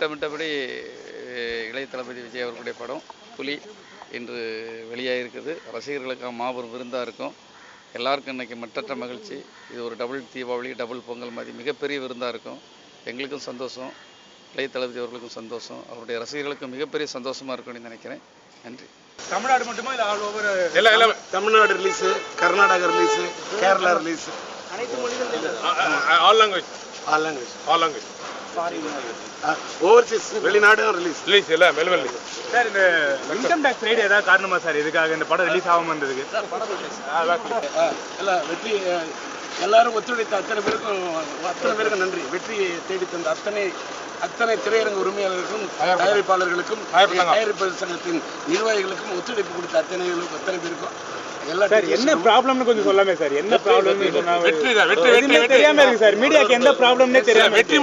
திட்டமிட்டபடி இளைய தளபதி விஜய் அவர்களுடைய படம் புலி இன்று வெளியாகிருக்குது. ரசிகர்களுக்கு மாபெரும் விருந்தாக இருக்கும். எல்லாருக்கும் இன்றைக்கி மற்றற்ற மகிழ்ச்சி. இது ஒரு டபுள் தீபாவளி, டபுள் பொங்கல் மாதிரி மிகப்பெரிய விருந்தாக இருக்கும். எங்களுக்கும் சந்தோஷம், இளைய தளபதி அவர்களுக்கும் சந்தோஷம், அவருடைய ரசிகர்களுக்கும் மிகப்பெரிய சந்தோஷமாக இருக்கும்னு நினைக்கிறேன். நன்றி. தமிழ்நாடு மட்டுமா இல்லை ஆல் ஓவர்? எல்லாம் Tamil Nadu release, Karnataka release, Kerala release, அனைத்து மொழிகள், ஆல் லாங்குவேஜ் ஓவர்சீஸ் வெளிநாடும் ரிலீஸ் எல்லாம் மெல்வெல். சார் இந்த இன்கம் டேக்ஸ் ரைடு ஏதாவது காரணமா சார் இதுக்காக இந்த படம் ரிலீஸ் ஆகாம இருந்ததுக்கு? எல்லாம் வெற்றி, எல்லாரும் ஒத்துழைத்த அத்தனை பேருக்கும் நன்றி. வெற்றியை தேடி தந்த அத்தனை திரையரங்க உரிமையாளர்களுக்கும், தயாரிப்பாளர்களுக்கும், தயாரிப்பாளர் சங்கத்தின் நிர்வாகிகளுக்கும், ஒத்துழைப்பு கொடுத்த அத்தனை பேருக்கும் என்ன ப்ராப்ளம்னு கொஞ்சம் சொல்லாமே சார். என்ன ப்ராப்ளம் தெரியாம இருக்கு சார். மீடியாக்கு எந்த ப்ராப்ளம்னே தெரியாம. வெற்றி